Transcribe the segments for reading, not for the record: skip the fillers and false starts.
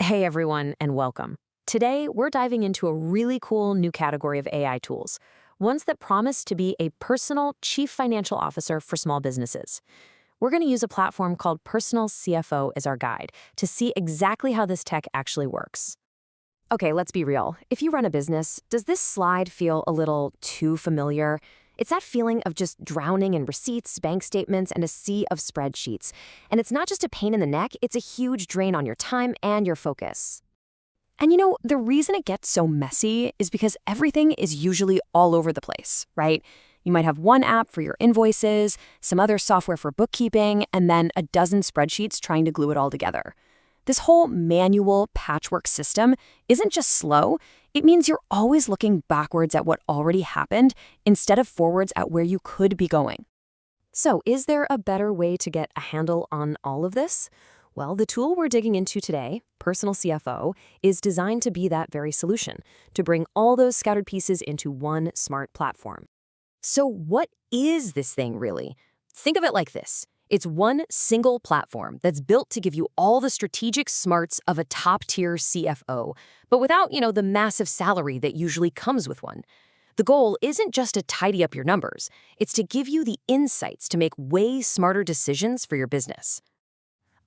Hey everyone, and welcome. Today, we're diving into a really cool new category of AI tools, ones that promise to be a personal chief financial officer for small businesses. We're going to use a platform called Personal CFO as our guide to see exactly how this tech actually works. Okay, let's be real. If you run a business, does this slide feel a little too familiar? It's that feeling of just drowning in receipts, bank statements, and a sea of spreadsheets. And it's not just a pain in the neck, it's a huge drain on your time and your focus. And the reason it gets so messy is because everything is usually all over the place, right? You might have one app for your invoices, some other software for bookkeeping, and then a dozen spreadsheets trying to glue it all together. This whole manual patchwork system isn't just slow, it means you're always looking backwards at what already happened instead of forwards at where you could be going. So, is there a better way to get a handle on all of this? Well, the tool we're digging into today, Personal CFO, is designed to be that very solution, to bring all those scattered pieces into one smart platform. So, what is this thing really? Think of it like this. It's one single platform that's built to give you all the strategic smarts of a top-tier CFO, but without, the massive salary that usually comes with one. The goal isn't just to tidy up your numbers, it's to give you the insights to make way smarter decisions for your business.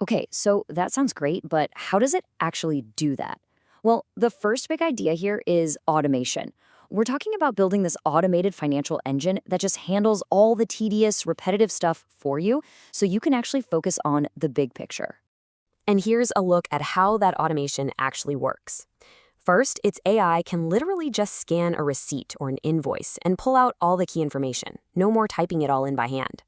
Okay, so that sounds great, but how does it actually do that? Well, the first big idea here is automation. We're talking about building this automated financial engine that just handles all the tedious, repetitive stuff for you so you can actually focus on the big picture. And here's a look at how that automation actually works. First, its AI can literally just scan a receipt or an invoice and pull out all the key information, no more typing it all in by hand.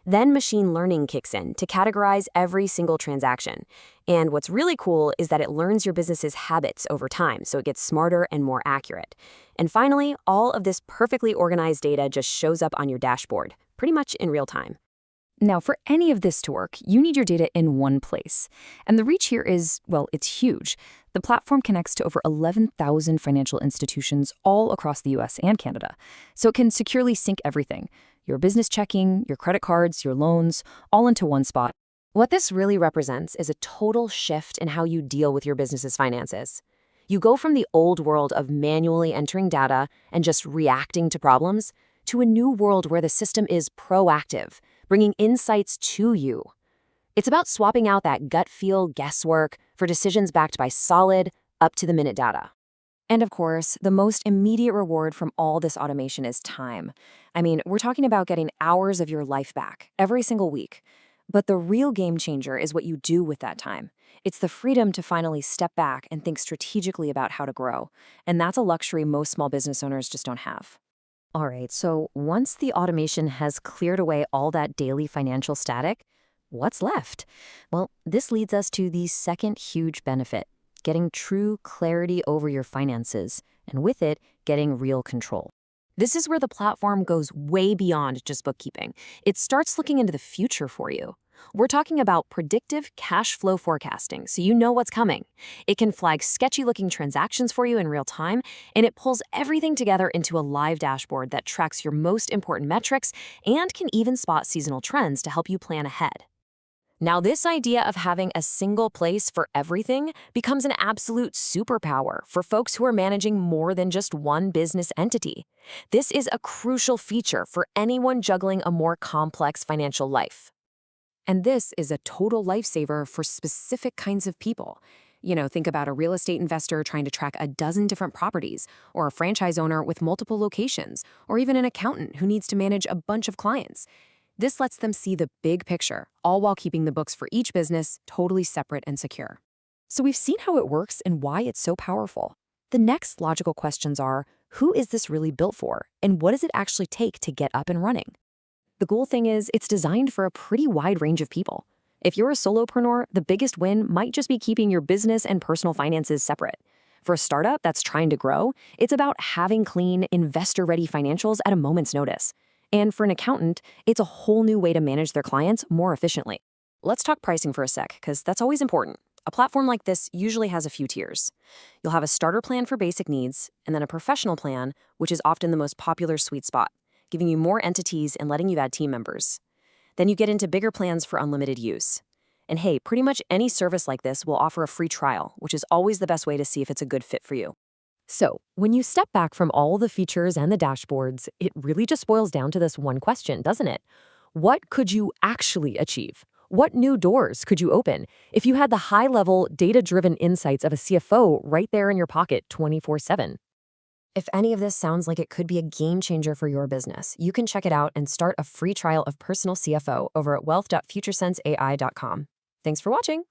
Then machine learning kicks in to categorize every single transaction. And what's really cool is that it learns your business's habits over time, so it gets smarter and more accurate. And finally, all of this perfectly organized data just shows up on your dashboard, pretty much in real time. Now, for any of this to work, you need your data in one place. And the reach here is, well, it's huge. The platform connects to over 11,000 financial institutions all across the US and Canada. So it can securely sync everything. Your business checking, your credit cards, your loans, all into one spot. What this really represents is a total shift in how you deal with your business's finances. You go from the old world of manually entering data and just reacting to problems to a new world where the system is proactive, bringing insights to you. It's about swapping out that gut feel guesswork for decisions backed by solid, up-to-the-minute data. And of course, the most immediate reward from all this automation is time. I mean, we're talking about getting hours of your life back every single week. But the real game changer is what you do with that time. It's the freedom to finally step back and think strategically about how to grow. And that's a luxury most small business owners just don't have. All right, so once the automation has cleared away all that daily financial static, what's left? Well, this leads us to the second huge benefit, getting true clarity over your finances, and with it, getting real control. This is where the platform goes way beyond just bookkeeping. It starts looking into the future for you. We're talking about predictive cash flow forecasting, so you know what's coming. It can flag sketchy-looking transactions for you in real time, and it pulls everything together into a live dashboard that tracks your most important metrics and can even spot seasonal trends to help you plan ahead. Now, this idea of having a single place for everything becomes an absolute superpower for folks who are managing more than just one business entity. This is a crucial feature for anyone juggling a more complex financial life. And this is a total lifesaver for specific kinds of people. Think about a real estate investor trying to track a dozen different properties, or a franchise owner with multiple locations, or even an accountant who needs to manage a bunch of clients. This lets them see the big picture, all while keeping the books for each business totally separate and secure. So we've seen how it works and why it's so powerful. The next logical questions are, who is this really built for, and what does it actually take to get up and running? The cool thing is, it's designed for a pretty wide range of people. If you're a solopreneur, the biggest win might just be keeping your business and personal finances separate. For a startup that's trying to grow, it's about having clean, investor-ready financials at a moment's notice. And for an accountant, it's a whole new way to manage their clients more efficiently. Let's talk pricing for a sec, because that's always important. A platform like this usually has a few tiers. You'll have a starter plan for basic needs, and then a professional plan, which is often the most popular sweet spot, giving you more entities and letting you add team members. Then you get into bigger plans for unlimited use. And hey, pretty much any service like this will offer a free trial, which is always the best way to see if it's a good fit for you. So, when you step back from all the features and the dashboards, it really just boils down to this one question, doesn't it? What could you actually achieve? What new doors could you open if you had the high level, data driven insights of a CFO right there in your pocket 24/7? If any of this sounds like it could be a game changer for your business, you can check it out and start a free trial of Personal CFO over at wealth.futuresenseai.com. Thanks for watching.